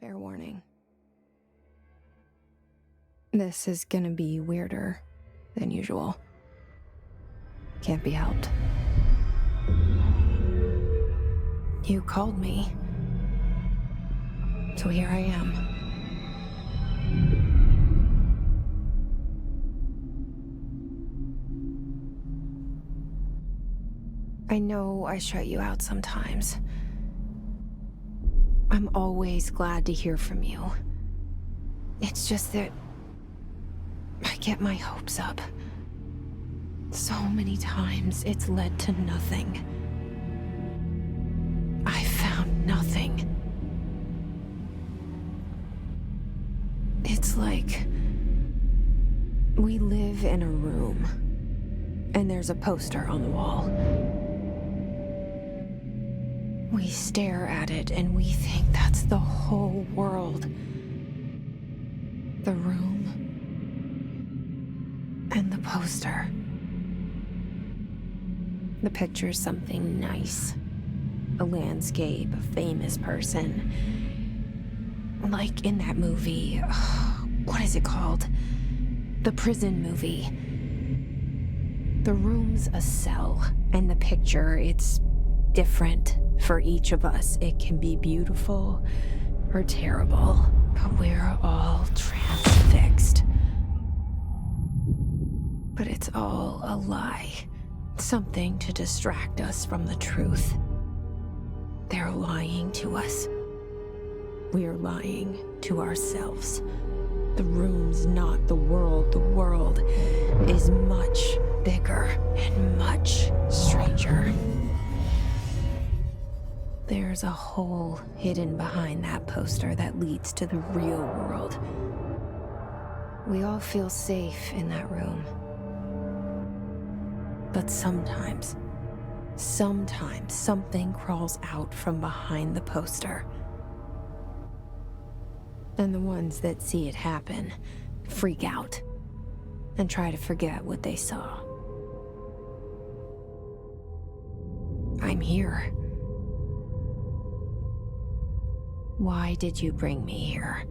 Fair warning. This is gonna be weirder than usual. Can't be helped. You called me. So here I am. I know I shut you out sometimes. I'm always glad to hear from you. It's just that I get my hopes up. So many times it's led to nothing. I found nothing. It's like we live in a room, and there's a poster on the wall. We stare at it and we think that's the whole world. The room and the poster. The picture's something nice. A landscape, a famous person. Like in that movie, what is it called? The prison movie. The room's a cell, and the picture, it's different for each of us. It can be beautiful or terrible, but we're all transfixed. But it's all a lie. Something to distract us from the truth. They're lying to us. We're lying to ourselves. The room's not the world. The world is much bigger and much stranger. There's a hole hidden behind that poster that leads to the real world. We all feel safe in that room. But sometimes something crawls out from behind the poster. And the ones that see it happen freak out and try to forget what they saw. I'm here. Why did you bring me here?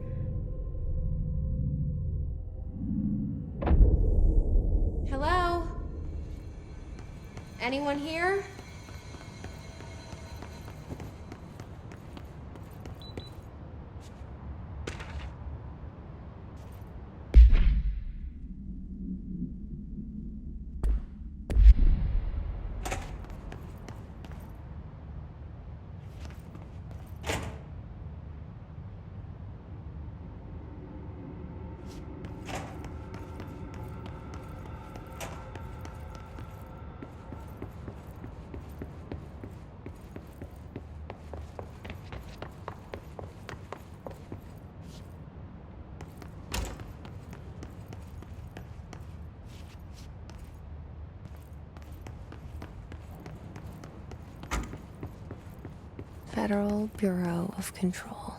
Hello? Anyone here? Federal Bureau of Control.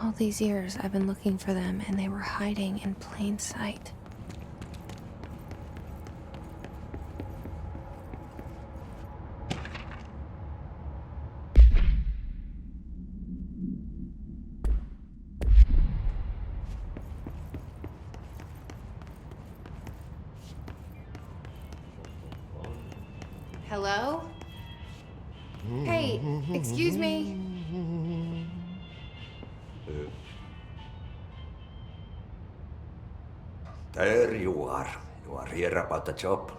All these years I've been looking for them, and they were hiding in plain sight. Hello? Hey, excuse me. There you are. You are here about the job.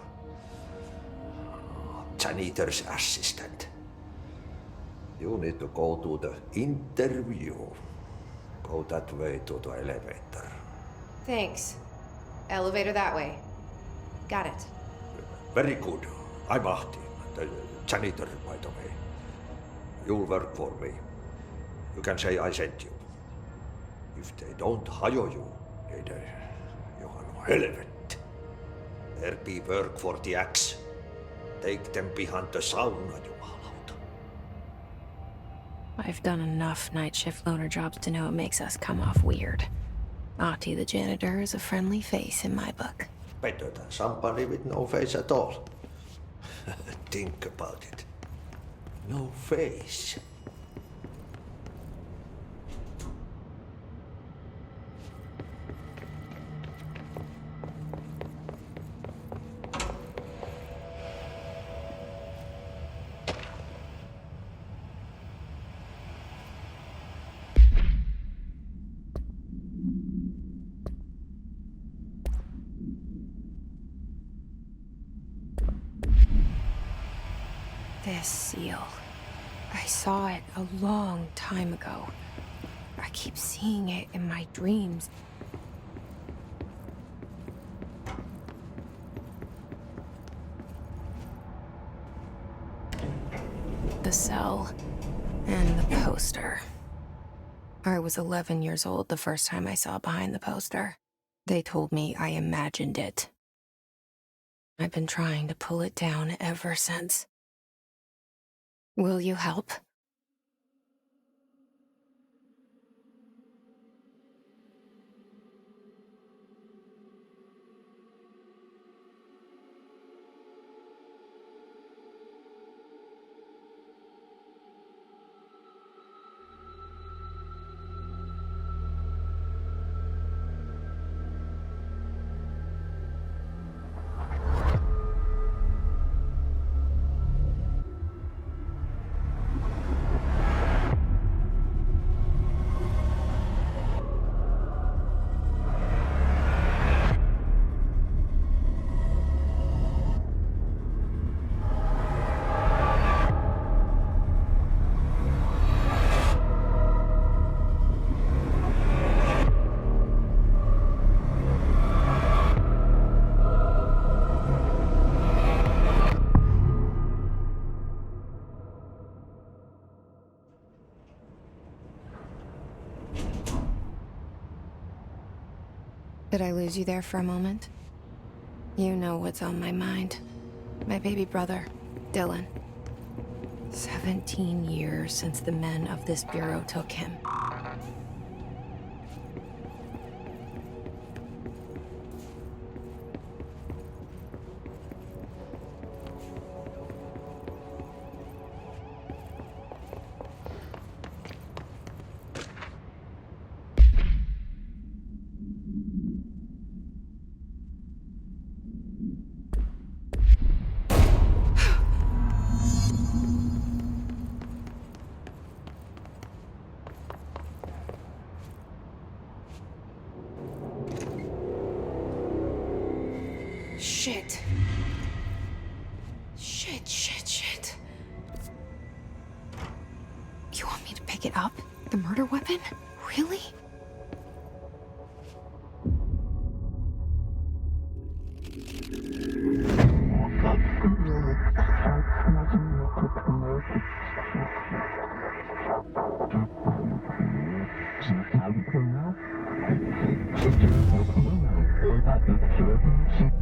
Janitor's assistant. You need to go to the interview. Go that way to the elevator. Thanks. Elevator that way. Got it. Very good. I'm Ahti, the janitor, by the way. You'll work for me. You can say I sent you. If they don't hire you, then you are no helvet. There be work for the axe. Take them behind the sauna, jumalauta. I've done enough night shift loner jobs to know it makes us come off weird. Ahti the janitor is a friendly face in my book. Better than somebody with no face at all. Think about it. No face. This seal. I saw it a long time ago. I keep seeing it in my dreams. The cell and the poster. I was 11 years old the first time I saw behind the poster. They told me I imagined it. I've been trying to pull it down ever since. Will you help? Did I lose you there for a moment? You know what's on my mind. My baby brother, Dylan. 17 years since the men of this bureau took him. Shit. Shit. You want me to pick it up? The murder weapon? Really?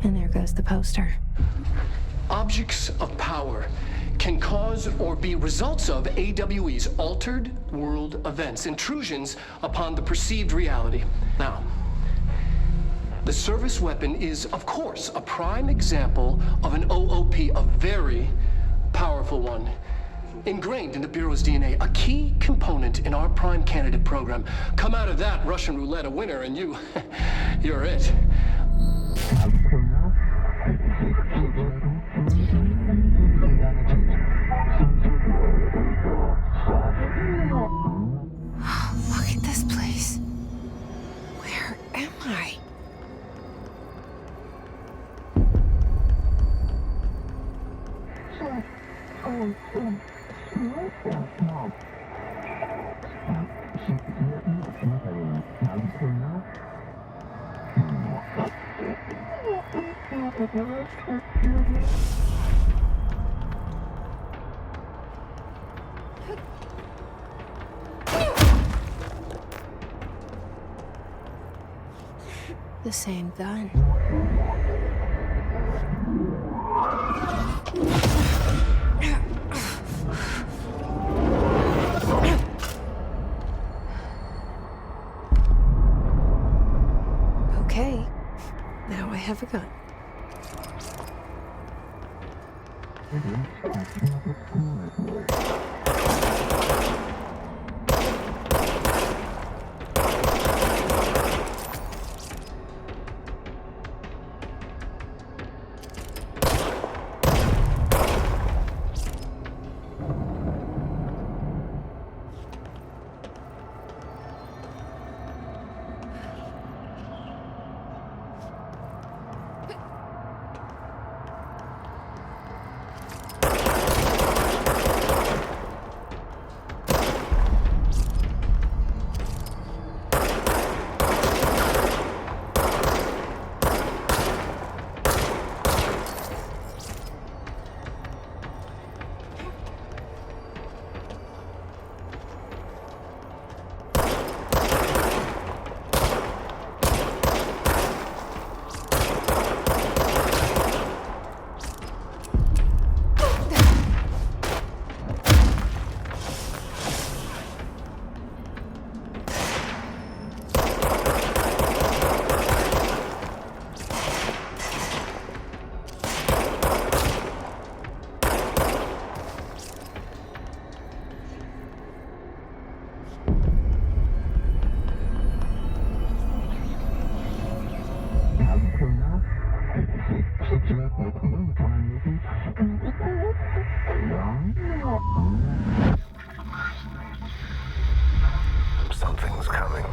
And there goes the poster. Objects of power can cause or be results of AWE's altered world events, intrusions upon the perceived reality. Now, the service weapon is, of course, a prime example of an OOP, a very powerful one. Ingrained in the Bureau's DNA, a key component in our prime candidate program. Come out of that Russian roulette a winner and you're it. Look at this place. Where am I? The same gun. Okay, now I have a gun. Something's coming.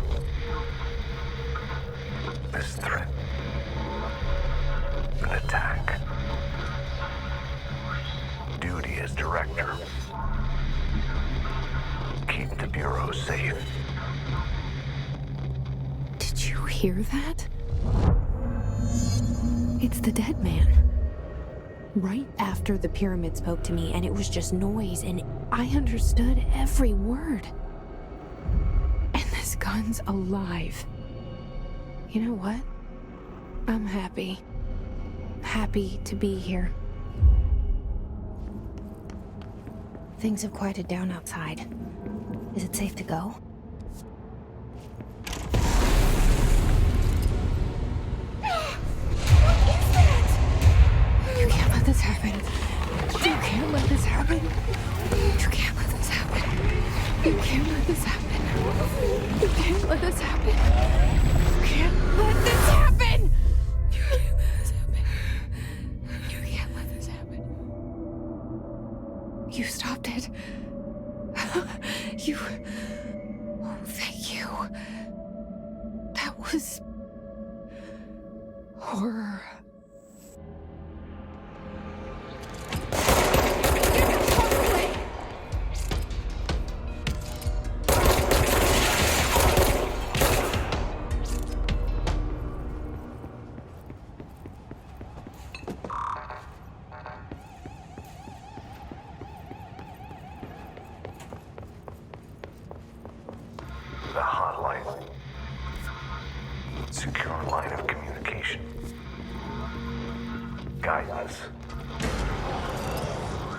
This threat. An attack. Duty as director. Keep the Bureau safe. Did you hear that? It's the dead man. Right after the pyramid spoke to me, and it was just noise, and I understood every word. And this gun's alive. You know what? I'm happy. Happy to be here. Things have quieted down outside. Is it safe to go? You can't let this happen. You can't let this happen. You can't let this happen. You can't let this happen. You can't let this happen. You can't let this happen. You can't let this happen. You can't let this happen. You stopped it. You... Oh, thank you. That was... horror. The hotline. Secure line of communication. Guidance.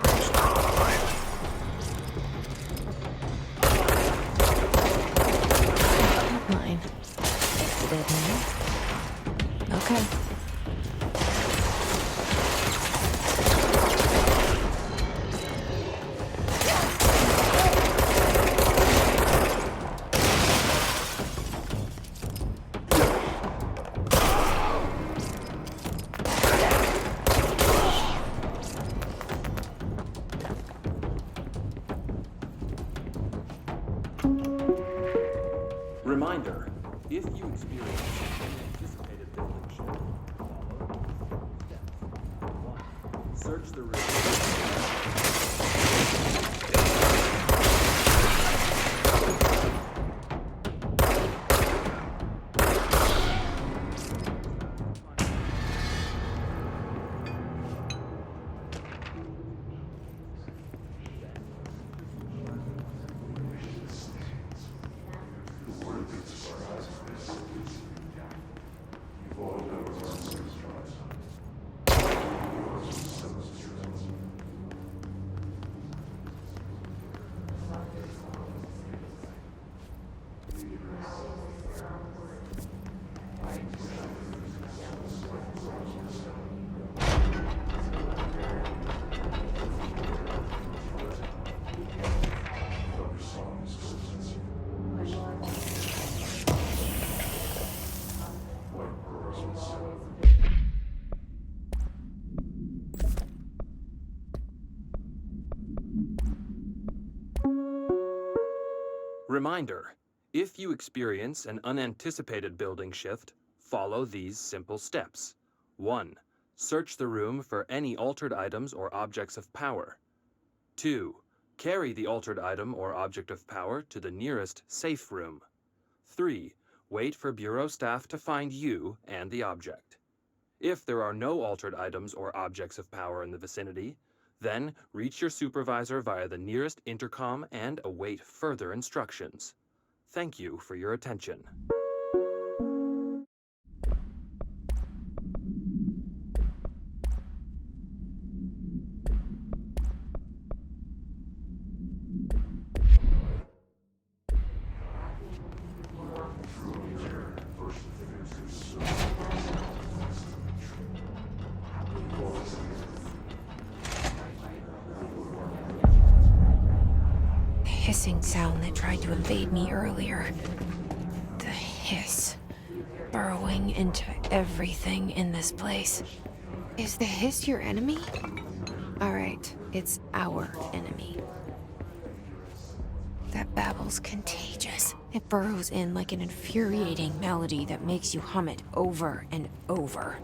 Reach the hotline. Mine. Dead man? Okay. Reminder, if you experience anticipated building shift, search the room. Reminder, if you experience an unanticipated building shift, follow these simple steps. 1. Search the room for any altered items or objects of power. 2. Carry the altered item or object of power to the nearest safe room. 3. Wait for Bureau staff to find you and the object. If there are no altered items or objects of power in the vicinity, then reach your supervisor via the nearest intercom and await further instructions. Thank you for your attention. Hissing sound that tried to invade me earlier. The hiss, burrowing into everything in this place. Is the hiss your enemy? Alright, it's our enemy. That babble's contagious. It burrows in like an infuriating melody that makes you hum it over and over.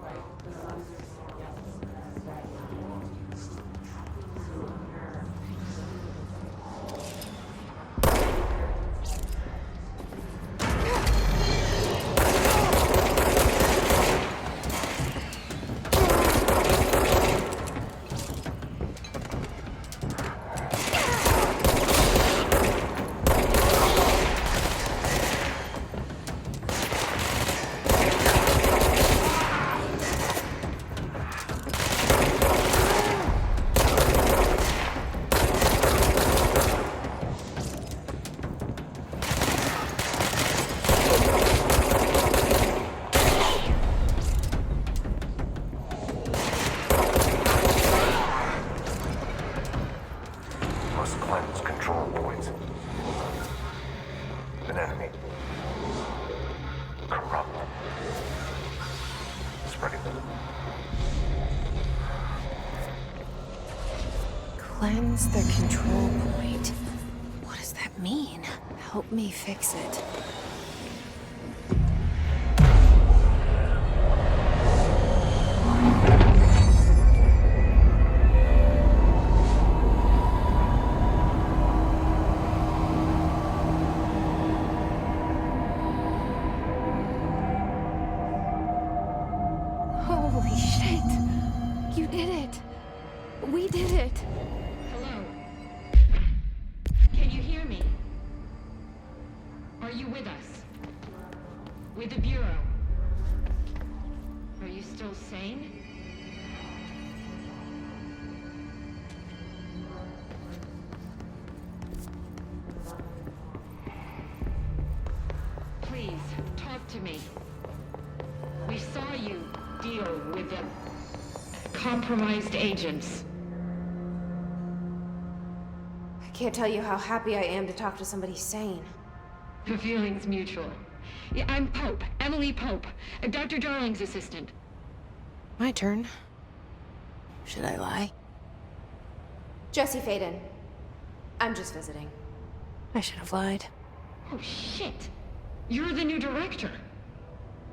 Must cleanse control points. An enemy. Corrupt. Spreading them. Cleanse the control point. What does that mean? Help me fix it. Holy shit! You did it! We did it! Hello? Can you hear me? Are you with us? With the Bureau? Are you still sane? Please, talk to me. We saw you deal with the compromised agents. I can't tell you how happy I am to talk to somebody sane. The feeling's mutual. Yeah, I'm Pope, Emily Pope, Dr. Darling's assistant. My turn. Should I lie? Jesse Faden. I'm just visiting. I should have lied. Oh, shit. You're the new director.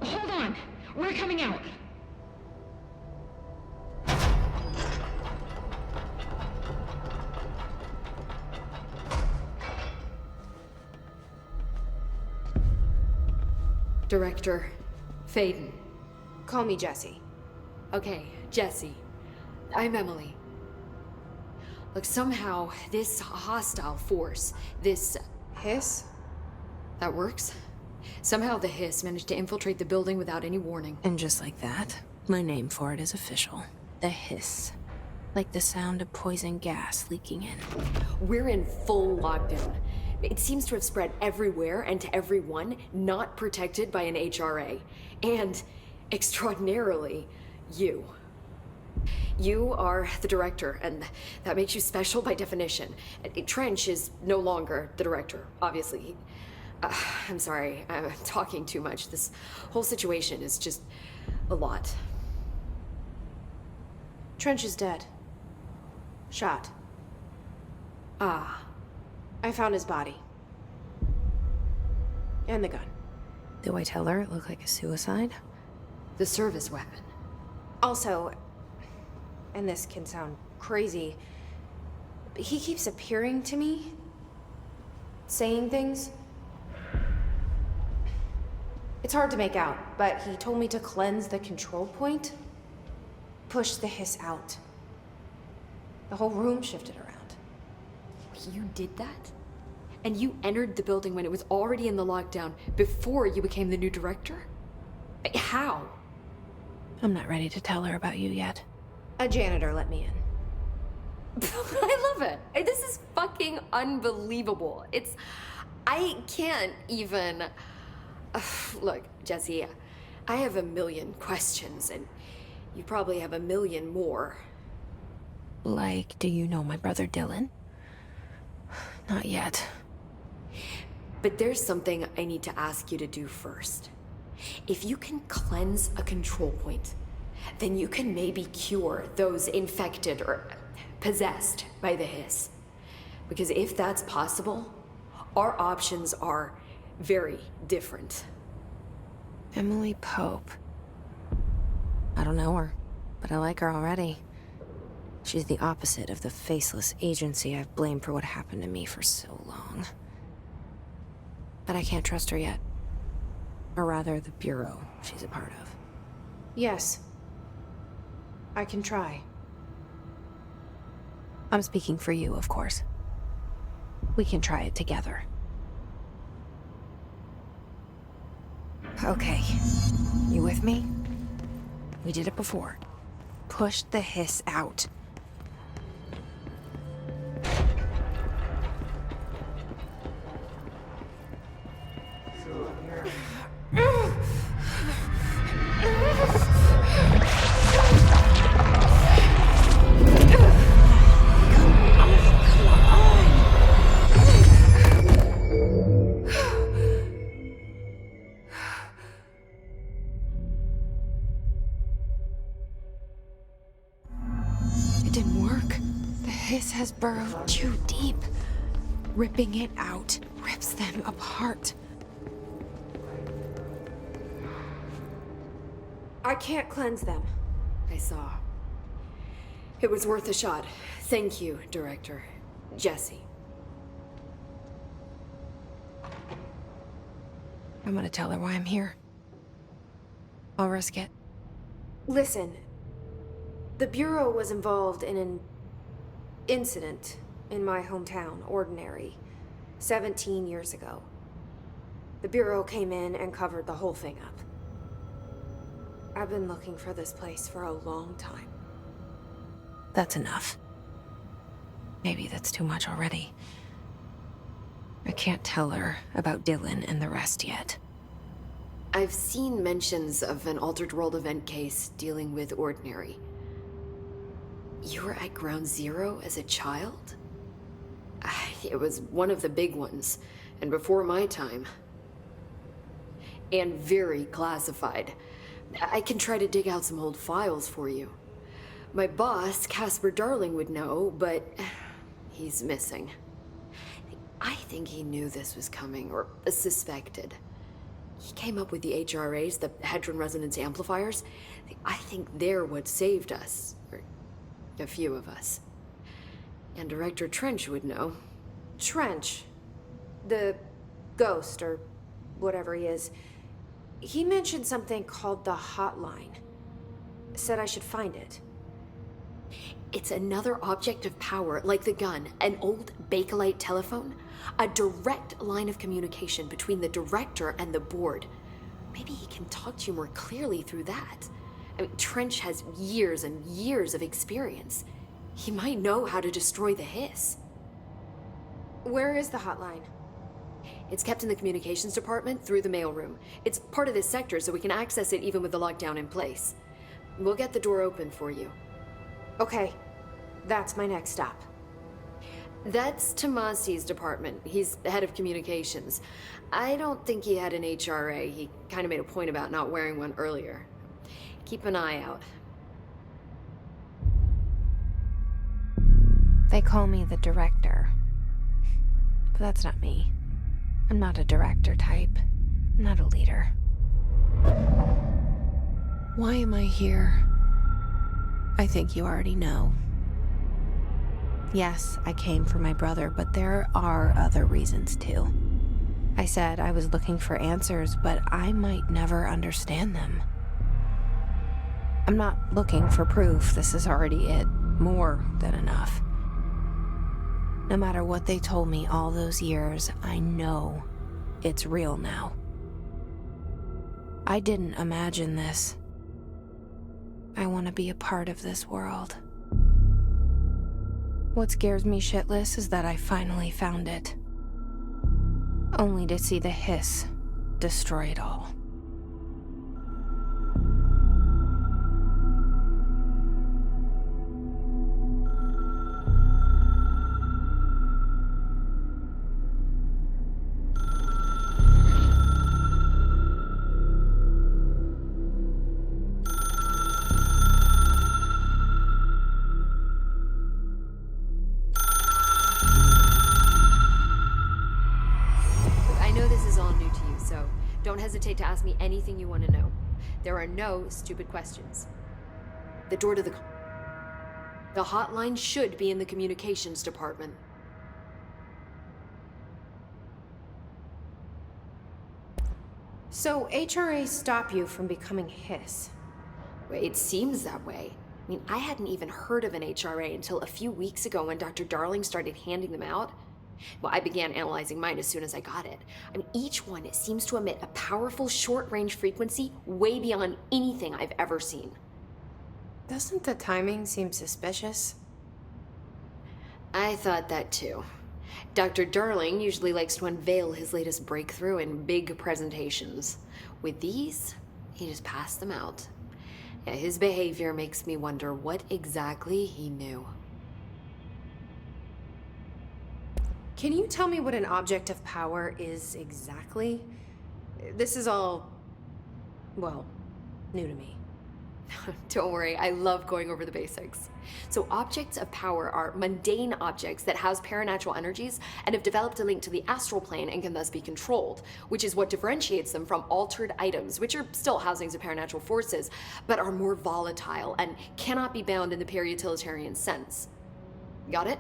Hold on. We're coming out. Director Faden. Call me Jesse. Okay, Jesse. I'm Emily. Look, somehow this hostile force, this... Hiss? that works? Somehow the hiss managed to infiltrate the building without any warning. And just like that, my name for it is official. The hiss. Like the sound of poison gas leaking in. We're in full lockdown. It seems to have spread everywhere and to everyone not protected by an HRA. And, extraordinarily, you. You are the director, and that makes you special by definition. Trench is no longer the director, obviously. I'm sorry, I'm talking too much. This whole situation is just a lot. Trench is dead. Shot. Ah. I found his body. And the gun. Do I tell her it looked like a suicide? The service weapon. Also, and this can sound crazy, but he keeps appearing to me, saying things. It's hard to make out, but he told me to cleanse the control point, push the hiss out. The whole room shifted around. You did that? And you entered the building when it was already in the lockdown before you became the new director? How? I'm not ready to tell her about you yet. A janitor let me in. I love it. This is fucking unbelievable. I can't even... Look, Jesse, I have a million questions, and you probably have a million more. Like, do you know my brother Dylan? Not yet. But there's something I need to ask you to do first. If you can cleanse a control point, then you can maybe cure those infected or possessed by the hiss. Because if that's possible, our options are very different. Emily Pope. I don't know her, but I like her already. She's the opposite of the faceless agency I've blamed for what happened to me for so long. But I can't trust her yet. Or rather, the Bureau she's a part of. Yes. I can try. I'm speaking for you, of course. We can try it together. Okay. You with me? We did it before. Push the hiss out. It didn't work. The hiss has burrowed too deep. Ripping it out rips them apart. I can't cleanse them. I saw. It was worth a shot. Thank you, Director. Jesse. I'm gonna tell her why I'm here. I'll risk it. Listen, the Bureau was involved in an incident in my hometown, Ordinary, 17 years ago. The Bureau came in and covered the whole thing up. I've been looking for this place for a long time. That's enough. Maybe that's too much already. I can't tell her about Dylan and the rest yet. I've seen mentions of an Altered World event case dealing with Ordinary. You were at Ground Zero as a child? It was one of the big ones, and before my time. And very classified. I can try to dig out some old files for you. My boss, Casper Darling, would know, but he's missing. I think he knew this was coming, or suspected. He came up with the HRAs, the Hadron Resonance Amplifiers. I think they're what saved us, or a few of us. And Director Trench would know. Trench, the ghost, or whatever he is, he mentioned something called the hotline. Said I should find it. It's another object of power, like the gun, an old Bakelite telephone, a direct line of communication between the director and the board. Maybe he can talk to you more clearly through that. I mean, Trench has years and years of experience. He might know how to destroy the hiss. Where is the hotline? It's kept in the communications department through the mailroom. It's part of this sector, so we can access it even with the lockdown in place. We'll get the door open for you. Okay, that's my next stop. That's Tomasi's department. He's the head of communications. I don't think he had an HRA. He kind of made a point about not wearing one earlier. Keep an eye out. They call me the director. But that's not me. I'm not a director type. I'm not a leader. Why am I here? I think you already know. Yes, I came for my brother, but there are other reasons too. I said I was looking for answers, but I might never understand them. I'm not looking for proof. This is already it. More than enough. No matter what they told me all those years, I know it's real now. I didn't imagine this. I want to be a part of this world. What scares me shitless is that I finally found it. Only to see the hiss destroy it all. Don't hesitate to ask me anything you want to know. There are no stupid questions. The door to the hotline should be in the communications department. So HRA stop you from becoming Hiss? It seems that way. I mean, I hadn't even heard of an HRA until a few weeks ago when Dr. Darling started handing them out. Well, I began analyzing mine as soon as I got it. I mean, each one seems to emit a powerful short-range frequency way beyond anything I've ever seen. Doesn't the timing seem suspicious? I thought that too. Dr. Darling usually likes to unveil his latest breakthrough in big presentations. With these, he just passed them out. Yeah, his behavior makes me wonder what exactly he knew. Can you tell me what an object of power is exactly? This is all, well, new to me. Don't worry, I love going over the basics. So objects of power are mundane objects that house paranatural energies and have developed a link to the astral plane and can thus be controlled, which is what differentiates them from altered items, which are still housings of paranatural forces, but are more volatile and cannot be bound in the peri-utilitarian sense. Got it?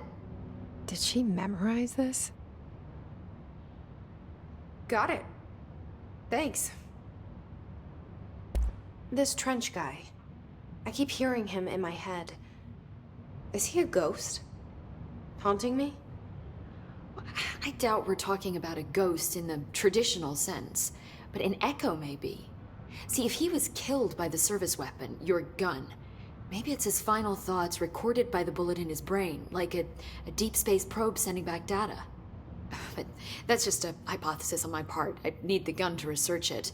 Did she memorize this? Got it. Thanks. This Trench guy. I keep hearing him in my head. Is he a ghost? Haunting me? I doubt we're talking about a ghost in the traditional sense, but an echo maybe. See, if he was killed by the service weapon, your gun, maybe it's his final thoughts recorded by the bullet in his brain, like a deep space probe sending back data. But that's just a hypothesis on my part. I'd need the gun to research it.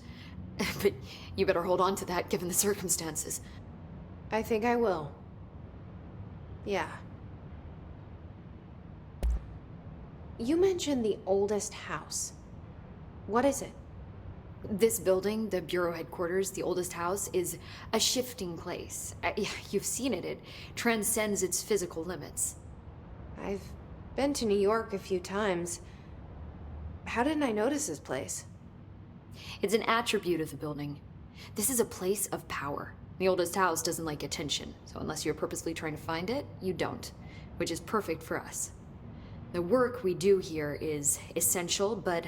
But you better hold on to that given the circumstances. I think I will. Yeah. You mentioned the oldest house. What is it? This building, the Bureau headquarters, the oldest house, is a shifting place. You've seen it. It transcends its physical limits. I've been to New York a few times. How didn't I notice this place? It's an attribute of the building. This is a place of power. The oldest house doesn't like attention, so unless you're purposely trying to find it, you don't, which is perfect for us. The work we do here is essential, but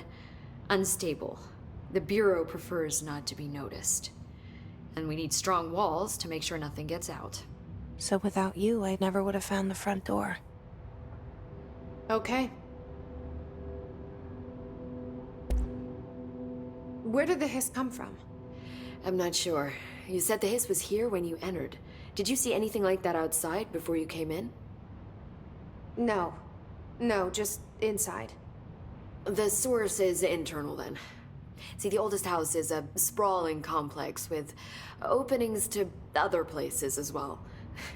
unstable. The Bureau prefers not to be noticed. And we need strong walls to make sure nothing gets out. So without you, I never would have found the front door. Okay. Where did the hiss come from? I'm not sure. You said the hiss was here when you entered. Did you see anything like that outside before you came in? No. No, just inside. The source is internal then. See, the oldest house is a sprawling complex with openings to other places as well.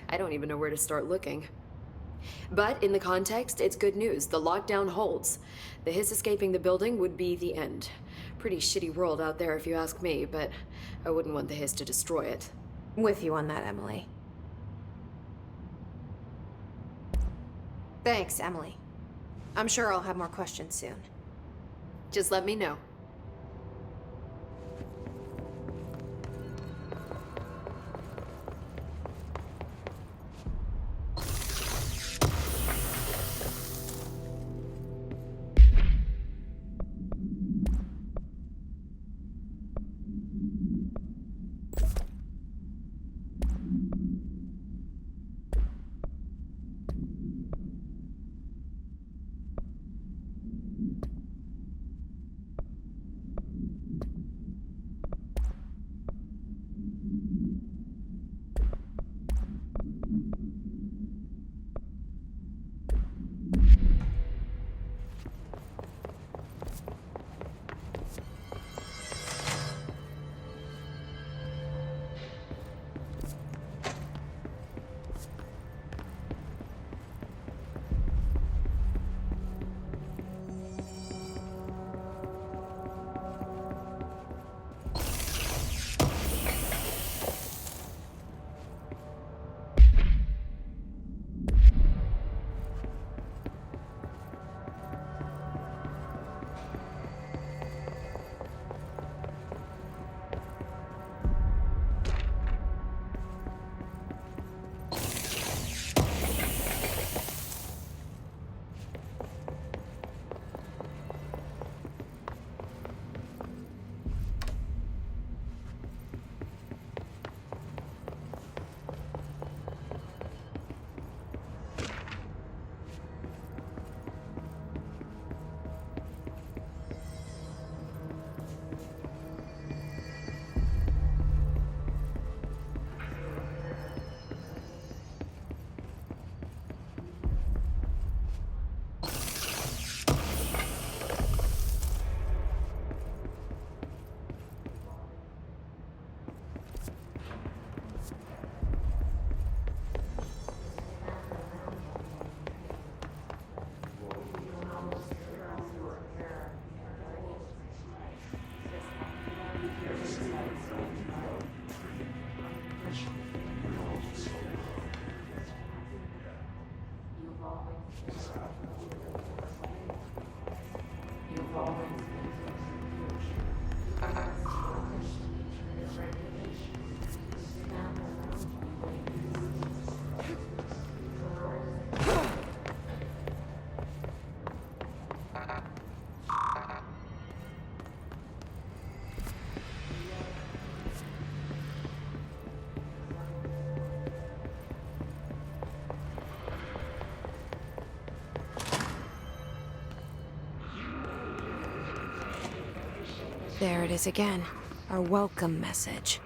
I don't even know where to start looking. But in the context, it's good news. The lockdown holds. The hiss escaping the building would be the end. Pretty shitty world out there if you ask me, but I wouldn't want the hiss to destroy it. With you on that, Emily. Thanks, Emily. I'm sure I'll have more questions soon. Just let me know. There it is again. Our welcome message.